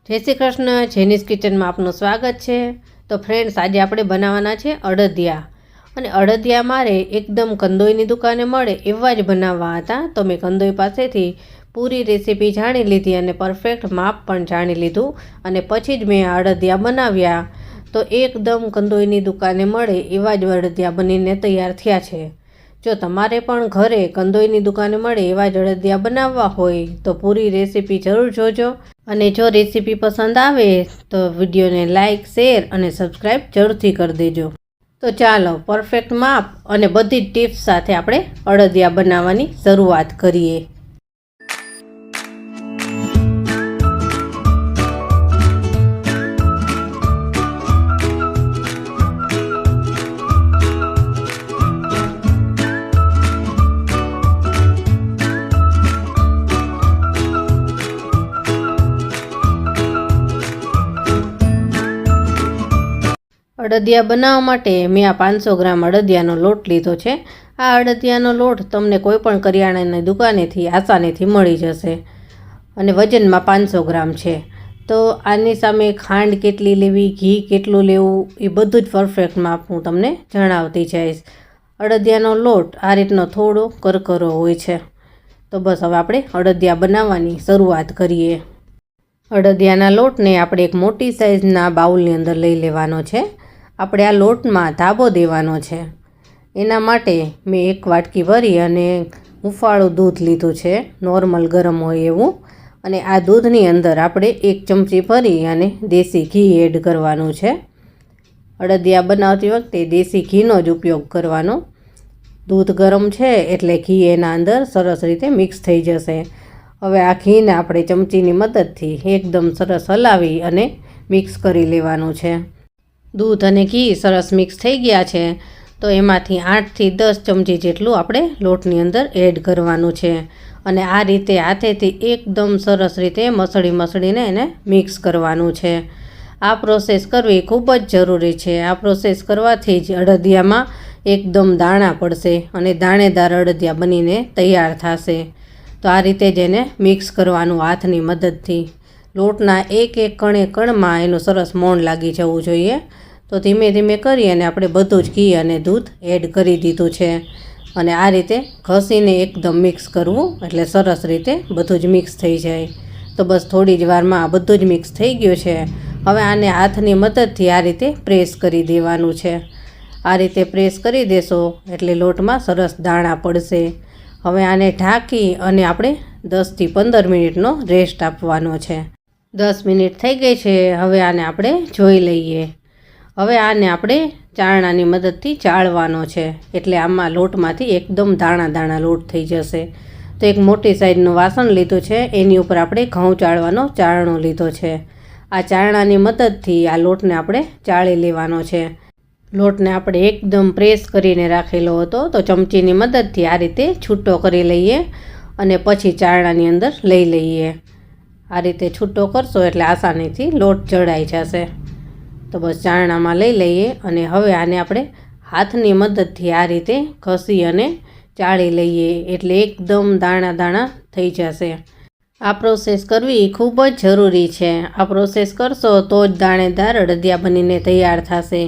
જય શ્રી કૃષ્ણ, જેનીસ કિચનમાં આપનું સ્વાગત છે। તો ફ્રેન્ડ્સ, આજે આપણે બનાવવાના છે અડદિયા। અને અડદિયા મારે એકદમ કંદોઈની દુકાને મળે એવા જ બનાવવા હતા। તો મેં કંદોઈ પાસેથી પૂરી રેસીપી જાણી લીધી અને પરફેક્ટ માપ પણ જાણી લીધું અને પછી જ મેં આ અડદિયા બનાવ્યા। તો એકદમ કંદોઈની દુકાને મળે એવા જ અડદિયા બનીને તૈયાર થયા છે। જો તમારે પણ ઘરે કંદોઈની દુકાને મળે એવા જ અડદિયા બનાવવા હોય તો પૂરી રેસીપી જરૂર જોજો। અને જો રેસીપી પસંદ આવે તો વિડીયોને લાઇક, શેર અને સબસ્ક્રાઈબ જરૂરથી કરી દેજો। તો ચાલો પરફેક્ટ માપ અને બધી જ ટિપ્સ સાથે આપણે અડદિયા બનાવવાની શરૂઆત કરીએ। અડદિયા બનાવવા માટે મેં આ 500 ગ્રામ અડદિયાનો લોટ લીધો છે। આ અડદિયાનો લોટ તમને કોઈપણ કરિયાણાની દુકાનેથી આસાનીથી મળી જશે અને વજનમાં 500 ગ્રામ છે। તો આની સામે ખાંડ કેટલી લેવી, ઘી કેટલું લેવું એ બધું જ પરફેક્ટ માપ હું તમને જણાવતી જઈશ। અડદિયાનો લોટ આ રીતનો થોડો કરકરો હોય છે। તો બસ હવે આપણે અડદિયા બનાવવાની શરૂઆત કરીએ। અડદિયાના લોટને આપણે એક મોટી સાઇઝના બાઉલની અંદર લઈ લેવાનો છે। આપણે આ લોટમાં ધાબો દેવાનો છે। એના માટે મેં 1 વાટકી ભરી અને હુંફાળું દૂધ લીધું છે, નોર્મલ ગરમ હોય એવું। અને આ દૂધની અંદર આપણે 1 ચમચી ભરી અને દેશી ઘી એડ કરવાનું છે। અડદિયા બનાવતી વખતે દેશી ઘીનો જ ઉપયોગ કરવાનો। દૂધ ગરમ છે એટલે ઘી એના અંદર સરસ રીતે મિક્સ થઈ જશે। હવે આ ઘીને આપણે ચમચીની મદદથી એકદમ સરસ હલાવી અને મિક્સ કરી લેવાનું છે। દૂધ અને ઘી સરસ મિક્સ થઈ ગયા છે તો એમાંથી 8 થી 10 ચમચી જેટલું આપણે લોટની અંદર એડ કરવાનું છે અને આ રીતે હાથેથી એકદમ સરસ રીતે મસળીને એને મિક્સ કરવાનું છે। આ પ્રોસેસ કરવી ખૂબ જ જરૂરી છે। આ પ્રોસેસ કરવાથી જ અડદિયામાં એકદમ દાણા પડશે અને દાણેદાર અડદિયા બનીને તૈયાર થશે। તો આ રીતે જ એને મિક્સ કરવાનું હાથની મદદથી। લોટના એક કણમાં એનું સરસ મોણ લાગી જવું જોઈએ। તો ધીમે ધીમે કરી અને આપણે બધું જ ઘી અને દૂધ એડ કરી દીધું છે અને આ રીતે ઘસીને એકદમ મિક્સ કરવું એટલે સરસ રીતે બધું જ મિક્સ થઈ જાય। તો બસ થોડી જ વારમાં આ બધું જ મિક્સ થઈ ગયું છે। હવે આને હાથની મદદથી આ રીતે પ્રેસ કરી દેવાનું છે। આ રીતે પ્રેસ કરી દેશો એટલે લોટમાં સરસ દાણા પડશે। હવે આને ઢાંકી અને આપણે 10 થી 15 મિનિટનો રેસ્ટ આપવાનો છે। 10 મિનિટ થઈ ગઈ છે। હવે આને આપણે જોઈ લઈએ। હવે આને આપણે ચાળણાની મદદથી ચાળવાનો છે એટલે આમાં લોટમાંથી એકદમ દાણા લોટ થઈ જશે। તો એક મોટી સાઈઝનું વાસણ લીધું છે, એની ઉપર આપણે ઘઉં ચાળવાનો ચાળણો લીધો છે। આ ચાળણાની મદદથી આ લોટને આપણે ચાળી લેવાનો છે। લોટને આપણે એકદમ પ્રેસ કરીને રાખેલો હતો તો ચમચીની મદદથી આ રીતે છૂટો કરી લઈએ અને પછી ચાળણાની અંદર લઈ લઈએ। આ રીતે છૂટો કરશો એટલે આસાનીથી લોટ ચડાઈ જશે। તો બસ ચાળણામાં લઈ લઈએ અને હવે આને આપણે હાથની મદદથી આ રીતે ઘસી અને ચાળી લઈએ એટલે એકદમ દાણા થઈ જશે। આ પ્રોસેસ કરવી ખૂબ જ જરૂરી છે। આ પ્રોસેસ કરશો તો જ દાણેદાર અડદિયા બનીને તૈયાર થશે।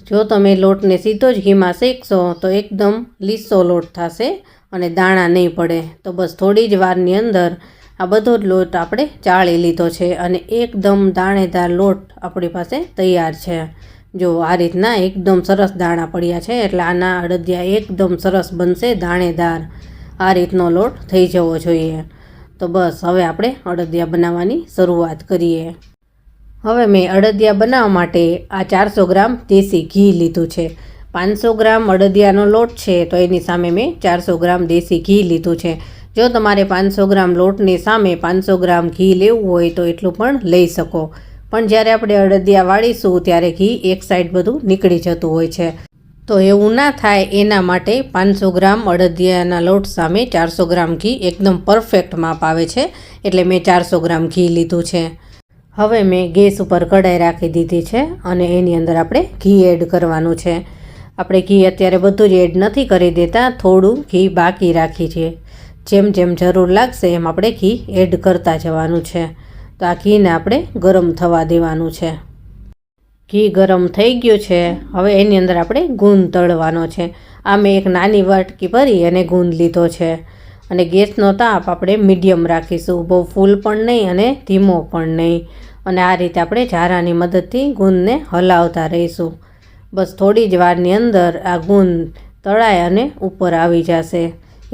જો તમે લોટને સીધો જ ઘીમાં શેકશો તો એકદમ લીસો લોટ થશે અને દાણા નહીં પડે। તો બસ થોડી જ વારની અંદર આ બધો જ લોટ આપણે ચાળી લીધો છે અને એકદમ દાણેદાર લોટ આપણી પાસે તૈયાર છે। જો આ રીતના એકદમ સરસ દાણા પડ્યા છે એટલે આના અડદિયા એકદમ સરસ બનશે, દાણેદાર। આ રીતનો લોટ થઈ જવો જોઈએ। તો બસ હવે આપણે અડદિયા બનાવવાની શરૂઆત કરીએ। હવે મેં અડદિયા બનાવવા માટે આ 400 ગ્રામ દેશી ઘી લીધું છે। 500 ગ્રામ અડદિયાનો લોટ છે તો એની સામે મેં 400 ગ્રામ દેશી ઘી લીધું છે। જો તમારે 500 ગ્રામ લોટની સામે 500 ગ્રામ ઘી લેવું હોય તો એટલું પણ લઈ શકો, પણ જ્યારે આપણે અડદિયા વાળીશું ત્યારે ઘી એક સાઈડ બધું નીકળી જતું હોય છે। તો એવું ના થાય એના માટે 500 ગ્રામ અડદિયાના લોટ સામે 400 ગ્રામ ઘી એકદમ પરફેક્ટ માપ આવે છે એટલે મેં 400 ગ્રામ ઘી લીધું છે। હવે મેં ગેસ ઉપર કઢાઈ રાખી દીધી છે અને એની અંદર આપણે ઘી એડ કરવાનું છે। આપણે ઘી અત્યારે બધું જ એડ નથી કરી દેતા, થોડું ઘી બાકી રાખી છે। જેમ જેમ જરૂર લાગશે એમ આપણે ઘી એડ કરતા જવાનું છે। તો તો આ ઘીને આપણે ગરમ થવા દેવાનું છે. ઘી ગરમ થઈ ગયું છે. હવે એની અંદર આપણે ગુંદ તળવાનો છે. આ મેં એક નાની વાટકી ભરી અને ગુંદ લીધો છે. અને ગેસનો તાપ આપણે મીડિયમ રાખીશું, બહુ ફૂલ પણ નહીં અને ધીમો પણ નહીં. અને આ રીતે આપણે ઝારાની મદદથી ગુંદને હલાવતા રહીશું. બસ થોડી જ વારની અંદર આ ગુંદ તળાય અને ઉપર આવી જશે.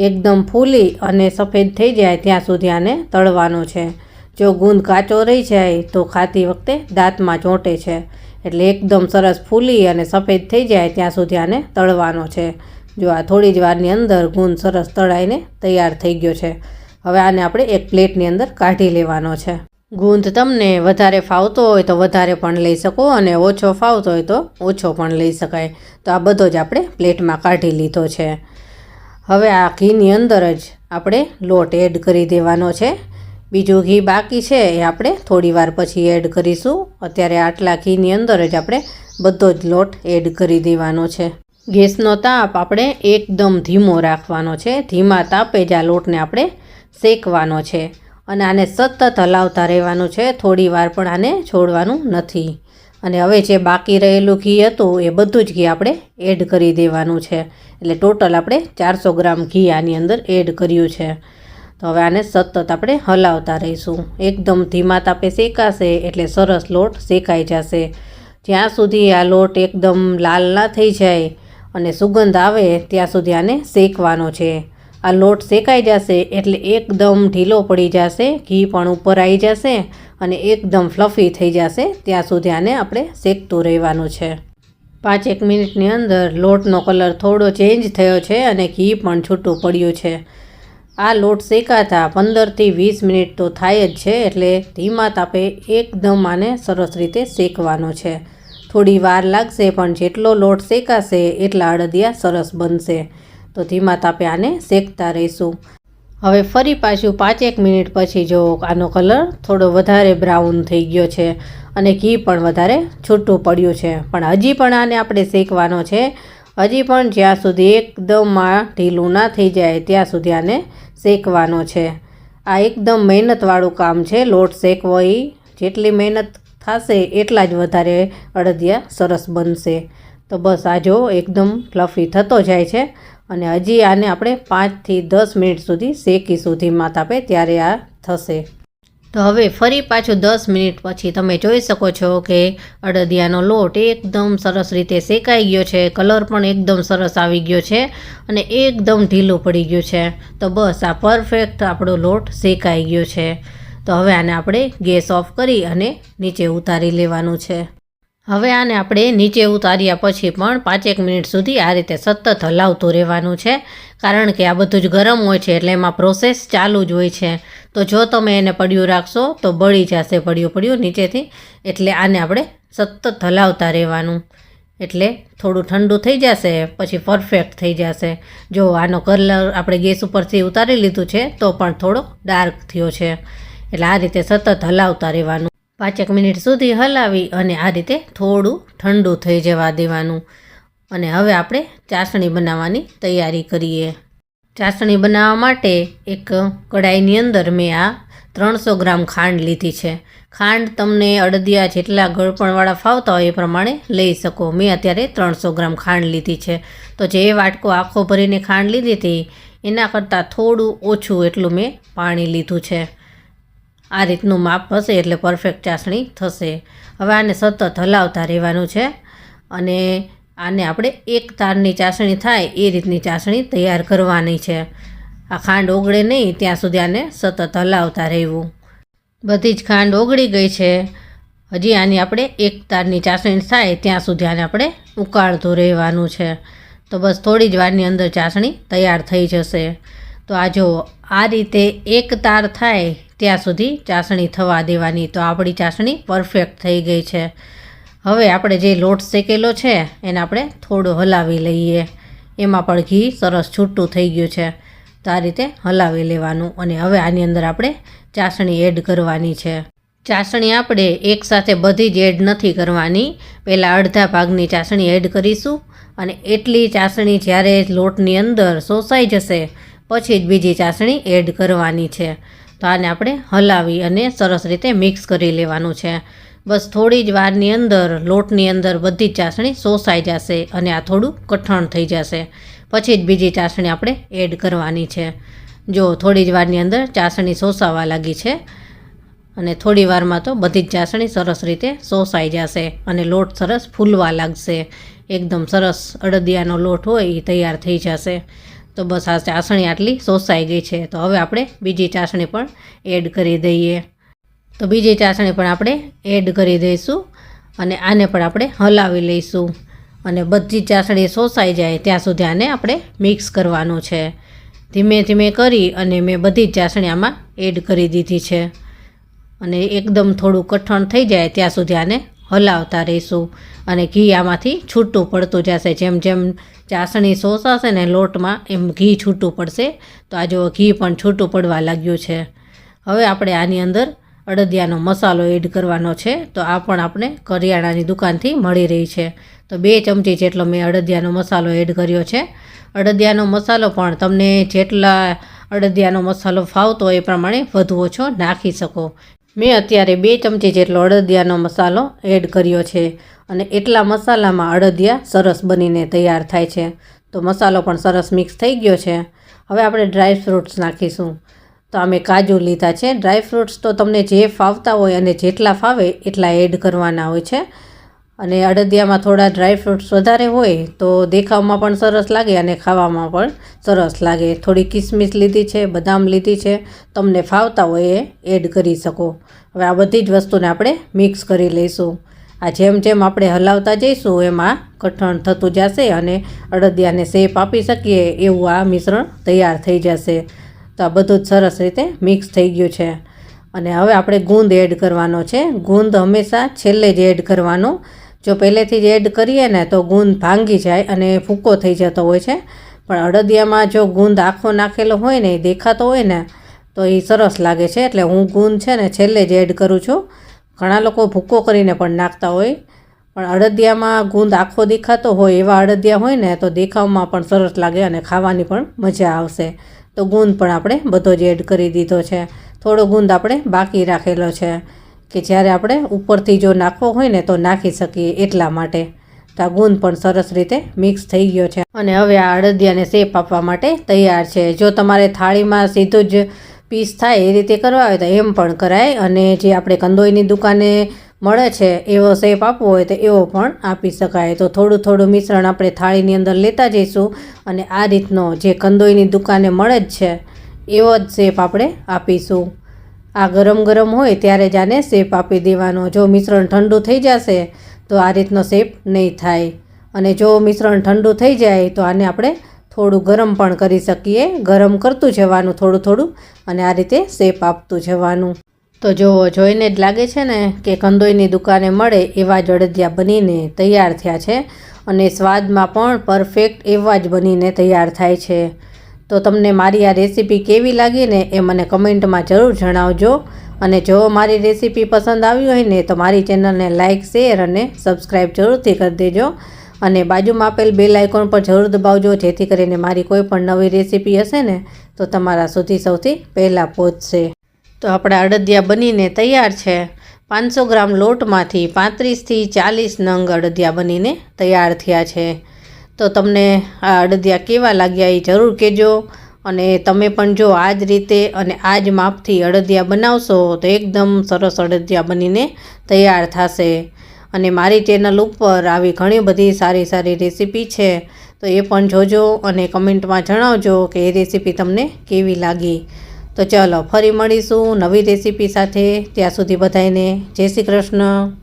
એકદમ ફૂલી અને સફેદ થઈ જાય ત્યાં સુધી આને તળવાનો છે. જો ગુંદ કાચો રહી જાય તો ખાતી વખતે દાંતમાં ચોંટે છે. એટલે એકદમ સરસ ફૂલી અને સફેદ થઈ જાય ત્યાં સુધી આને તળવાનો છે. જો આ થોડી જ વારની અંદર ગુંદ સરસ તળાઈને તૈયાર થઈ ગયો છે. હવે આને આપણે એક પ્લેટની અંદર કાઢી લેવાનો છે. ગુંદ તમને વધારે ફાવતો હોય તો વધારે પણ લઈ શકો અને ઓછો ફાવતો હોય તો ઓછો પણ લઈ શકાય. તો આ બધો જ આપણે પ્લેટમાં કાઢી લીધો છે. હવે આ ઘીની અંદર જ આપણે લોટ એડ કરી દેવાનો છે. બીજું ઘી બાકી છે એ આપણે થોડી વાર પછી એડ કરીશું. અત્યારે આટલા ઘીની અંદર જ આપણે બધો જ લોટ એડ કરી દેવાનો છે. ગેસનો તાપ આપણે એકદમ ધીમો રાખવાનો છે. ધીમા તાપે જ આ લોટને આપણે શેકવાનો છે. અને આને સતત હલાવતા રહેવાનું છે. થોડી વાર પણ આને છોડવાનું નથી. અને હવે જે બાકી રહેલું ઘી હતું એ બધું જ ઘી આપણે એડ કરી દેવાનું છે. એટલે ટોટલ આપણે 400 ગ્રામ ઘી આની અંદર એડ કર્યું છે. તો હવે આને સતત આપણે હલાવતા રહીશું. એકદમ ધીમા તાપે શેકાશે એટલે સરસ લોટ શેકાઈ જશે. જ્યાં સુધી આ લોટ એકદમ લાલ ના થઈ જાય અને સુગંધ આવે ત્યાં સુધી આને શેકવાનો છે. આ લોટ શેકાઈ જશે એટલે એકદમ ઢીલો પડી જશે, ઘી પણ ઉપર આવી જશે અને એકદમ ફ્લફી થઈ જશે. ત્યાં સુધી આને આપણે શેકતું રહેવાનું છે. 5-1 મિનિટની અંદર લોટનો કલર થોડો ચેન્જ થયો છે અને ઘી પણ છૂટું પડ્યું છે. આ લોટ શેકાતા 15થી 20 મિનિટ તો થાય જ છે. એટલે ધીમા તાપે એકદમ આને સરસ રીતે શેકવાનો છે. થોડી વાર લાગશે પણ જેટલો લોટ શેકાશે એટલા અડદિયા સરસ બનશે. તો ધીમા તાપે આને શેકતા રહીશું. હવે ફરી પાછું 5-1 મિનિટ પછી જો આનો કલર થોડો વધારે બ્રાઉન થઈ ગયો છે અને ઘી પણ વધારે છૂટું પડ્યું છે. પણ હજી પણ આને આપણે શેકવાનો છે. હજી પણ જ્યાં સુધી એકદમ આ ઢીલું ના થઈ જાય ત્યાં સુધી આને શેકવાનો છે. આ એકદમ મહેનતવાળું કામ છે. લોટ શેકવો એ જેટલી મહેનત થશે એટલા જ વધારે અડદિયા સરસ બનશે. તો બસ આ જો એકદમ ફ્લફી થતો જાય છે અને હજી આને આપણે 5થી 10 મિનિટ સુધી શેકીશું ધીમા તાપે, ત્યારે આ થશે. તો હવે ફરી પાછું 10 મિનિટ પછી તમે જોઈ શકો છો કે અડદિયાનો લોટ એકદમ સરસ રીતે શેકાઈ ગયો છે. કલર પણ એકદમ સરસ આવી ગયો છે અને એકદમ ઢીલું પડી ગયું છે. તો બસ આ પરફેક્ટ આપણો લોટ શેકાઈ ગયો છે. તો હવે આને આપણે ગેસ ઓફ કરી અને નીચે ઉતારી લેવાનું છે. હવે આને આપણે નીચે ઉતાર્યા પછી પણ 5-1 મિનિટ સુધી આ રીતે સતત હલાવતું રહેવાનું છે. કારણ કે આ બધું જ ગરમ હોય છે એટલે એમાં પ્રોસેસ ચાલુ જ હોય છે. તો જો તમે એને પડ્યું રાખશો તો બળી જશે પડ્યું નીચેથી. એટલે આને આપણે સતત હલાવતા રહેવાનું. એટલે થોડું ઠંડુ થઈ જશે પછી પરફેક્ટ થઈ જશે. જો આનો કલર આપણે ગેસ ઉપરથી ઉતારી લીધું છે તો પણ થોડો ડાર્ક થયો છે. એટલે આ રીતે સતત હલાવતા રહેવાનું. 5-1 મિનિટ સુધી હલાવી અને આ રીતે થોડું ઠંડુ થઈ જવા દેવાનું. અને હવે આપણે ચાસણી બનાવવાની તૈયારી કરીએ. ચાસણી બનાવવા માટે એક કઢાઈની અંદર મેં આ 300 ગ્રામ ખાંડ લીધી છે. ખાંડ તમને અડદિયા જેટલા ગળપણવાળા ફાવતા હોય એ પ્રમાણે લઈ શકો. મેં અત્યારે 300 ગ્રામ ખાંડ લીધી છે. તો જે વાટકો આખો ભરીને ખાંડ લીધી હતી એના કરતાં થોડું ઓછું એટલું મેં પાણી લીધું છે. આ રીતનું માપ હશે એટલે પરફેક્ટ ચાસણી થશે. હવે આને સતત હલાવતા રહેવાનું છે અને આને આપણે એક તારની ચાસણી થાય એ રીતની ચાસણી તૈયાર કરવાની છે. આ ખાંડ ઓગળે નહીં ત્યાં સુધી આને સતત હલાવતા રહેવું. બધી જ ખાંડ ઓગળી ગઈ છે. હજી આની આપણે એક તારની ચાસણી થાય ત્યાં સુધી આને આપણે ઉકાળતું રહેવાનું છે. તો બસ થોડી જ વારની અંદર ચાસણી તૈયાર થઈ જશે. તો આ જો આ રીતે એક તાર થાય ત્યાં સુધી ચાસણી થવા દેવાની. તો આપણી ચાસણી પરફેક્ટ થઈ ગઈ છે. હવે આપણે જે લોટ શેકેલો છે એને આપણે થોડો હલાવી લઈએ. એમાં પણ ઘી સરસ છૂટું થઈ ગયું છે. તો આ રીતે હલાવી લેવાનું. અને હવે આની અંદર આપણે ચાસણી એડ કરવાની છે. ચાસણી આપણે એકસાથે બધી જ એડ નથી કરવાની. પહેલાં અડધા ભાગની ચાસણી એડ કરીશું અને એટલી ચાસણી જ્યારે લોટની અંદર શોષાઈ જશે પછી જ બીજી ચાસણી એડ કરવાની છે. તો આને આપણે હલાવી અને સરસ રીતે મિક્સ કરી લેવાનું છે. બસ થોડી જ વારની અંદર લોટની અંદર બધી જ ચાસણી શોષાઈ જશે અને આ થોડું કઠણ થઈ જશે. પછી જ બીજી ચાસણી આપણે એડ કરવાની છે. જો થોડી જ વારની અંદર ચાસણી શોષાવા લાગી છે અને થોડી વારમાં તો બધી જ ચાસણી સરસ રીતે શોષાઈ જશે અને લોટ સરસ ફૂલવા લાગશે. એકદમ સરસ અડદિયાનો લોટ હોય એ તૈયાર થઈ જશે. તો બસ આ ચાસણી આટલી શોષાઈ ગઈ છે. તો હવે આપણે બીજી ચાસણી પણ એડ કરી દઈએ. તો બીજી ચાસણી પણ આપણે એડ કરી દઈશું અને આને પણ આપણે હલાવી લઈશું અને બધી ચાસણી શોષાઈ જાય ત્યાં સુધી આને આપણે મિક્સ કરવાનું છે. ધીમે ધીમે કરી અને મેં બધી જ ચાસણી આમાં એડ કરી દીધી છે અને એકદમ થોડું કઠણ થઈ જાય ત્યાં સુધી આને હલાવતા રહીશું અને ઘી આમાંથી છૂટું પડતું જશે. જેમ જેમ ચાસણી શોષાશે ને લોટમાં એમ ઘી છૂટું પડશે. તો આ જો ઘી પણ છૂટું પડવા લાગ્યું છે. હવે આપણે આની અંદર અડદિયાનો મસાલો એડ કરવાનો છે. તો આ પણ આપણે કરિયાણાની દુકાનથી મળી રહી છે. તો 2 ચમચી જેટલો મેં અડદિયાનો મસાલો એડ કર્યો છે. અડદિયાનો મસાલો પણ તમને જેટલા અડદિયાનો મસાલો ફાવતો હોય એ પ્રમાણે વધુ ઓછો નાખી શકો. મેં અત્યારે 2 ચમચી જેટલો અડદિયાનો મસાલો એડ કર્યો છે અને એટલા મસાલામાં અડદિયા સરસ બનીને તૈયાર થાય છે. તો મસાલો પણ સરસ મિક્સ થઈ ગયો છે. હવે આપણે ડ્રાય ફ્રૂટ્સ નાખીશું. તો અમે કાજુ લીધા છે. ડ્રાય ફ્રૂટ્સ તો તમને જે ફાવતા હોય અને જેટલા ફાવે એટલા એડ કરવાના હોય છે અને અડદિયામાં થોડા ડ્રાય ફ્રૂટ્સ વધારે હોય તો દેખાવમાં પણ સરસ લાગે અને ખાવામાં પણ સરસ લાગે. થોડી કિસમિસ લીધી છે, બદામ લીધી છે, તમને ફાવતા હોય એ એડ કરી શકો. હવે આ બધી જ વસ્તુને આપણે મિક્સ કરી લઈશું. આ જેમ જેમ આપણે હલાવતા જઈશું એમાં કઠણ થતું જશે અને અડદિયાને શેપ આપી શકીએ એવું આ મિશ્રણ તૈયાર થઈ જશે. તો આ બધું જ સરસ રીતે મિક્સ થઈ ગયું છે અને હવે આપણે ગુંદ એડ કરવાનો છે. ગુંદ હંમેશા છેલ્લે જ એડ કરવાનો. જો પહેલેથી જ એડ કરીએ ને તો ગુંદ ભાંગી જાય અને ફૂંકો થઈ જતો હોય છે. પણ અડદિયામાં જો ગુંદ આખો નાખેલો હોય ને એ દેખાતો હોય ને તો એ સરસ લાગે છે. એટલે હું ગુંદ છે ને છેલ્લે જ એડ કરું છું. ઘણા લોકો ભૂકો કરીને પણ નાખતા હોય પણ અડદિયામાં ગુંદ આખો દેખાતો હોય એવા અડદિયા હોય ને તો દેખાવમાં પણ સરસ લાગે અને ખાવાની પણ મજા આવશે. તો ગુંદ પણ આપણે બધો જ એડ કરી દીધો છે. થોડો ગુંદ આપણે બાકી રાખેલો છે કે જ્યારે આપણે ઉપરથી જો નાખવો હોય ને તો નાખી શકીએ એટલા માટે. તો આ ગુંદ પણ સરસ રીતે મિક્સ થઈ ગયો છે અને હવે આ અડદિયાને શેપ આપવા માટે તૈયાર છે. જો તમારે થાળીમાં સીધું જ પીસ થાય એ રીતે કરવા હોય તો એમ પણ કરાય અને જે આપણે કંદોઈની દુકાને મળે છે એવો શેપ આપવો હોય તો એવો પણ આપી શકાય. તો થોડું થોડું મિશ્રણ આપણે થાળીની અંદર લેતા જઈશું અને આ રીતનો જે કંદોઈની દુકાને મળે જ છે એવો જ શેપ આપણે આપીશું. આ ગરમ ગરમ હોય ત્યારે જ આને શેપ આપી દેવાનો. જો મિશ્રણ ઠંડુ થઈ જશે તો આ રીતનો શેપ નહીં થાય અને જો મિશ્રણ ઠંડુ થઈ જાય તો આને આપણે થોડું ગરમ પણ કરી શકીએ. ગરમ કરતું જવાનું થોડું થોડું અને આ રીતે શેપ આપતું જવાનું. તો જો જોઈને જ લાગે છે ને કે કંદોઈની દુકાને મળે એવા જ અડદિયા બનીને તૈયાર થયા છે અને સ્વાદમાં પણ પરફેક્ટ એવા જ બનીને તૈયાર થાય છે. તો તમને મારી આ રેસીપી કેવી લાગી ને એ મને કમેન્ટમાં જરૂર જણાવજો અને જો મારી રેસીપી પસંદ આવી હોય ને તો મારી ચેનલને લાઇક, શેર અને સબસ્ક્રાઈબ જરૂરથી કરી દેજો અને બાજુમાં આપેલ બેલ આઇકોન પર જરૂર દબાવજો જેથી કરીને મારી કોઈ પણ નવી રેસીપી હશે ને તો તમારા સુધી સૌથી પહેલાં પહોંચશે. તો આપણા અડદિયા બનીને તૈયાર છે. 500 ગ્રામ લોટમાંથી 35થી 40 નંગ અડદિયા બનીને તૈયાર થયા છે. તો તમને આ અડદિયા કેવા લાગ્યા એ જરૂર કહેજો અને તમે પણ જો આ જ રીતે અને આ જ માપથી અડદિયા બનાવશો તો એકદમ સરસ અડદિયા બનીને તૈયાર થશે. અને મારી ચેનલ ઉપર આવી ઘણી બધી સારી સારી રેસીપી છે તો એ પણ જોજો અને કમેન્ટમાં જણાવજો કે એ રેસીપી તમને કેવી લાગી. તો ચાલો ફરી મળીશું નવી રેસીપી સાથે. ત્યાં સુધી બધાને જય શ્રી કૃષ્ણ.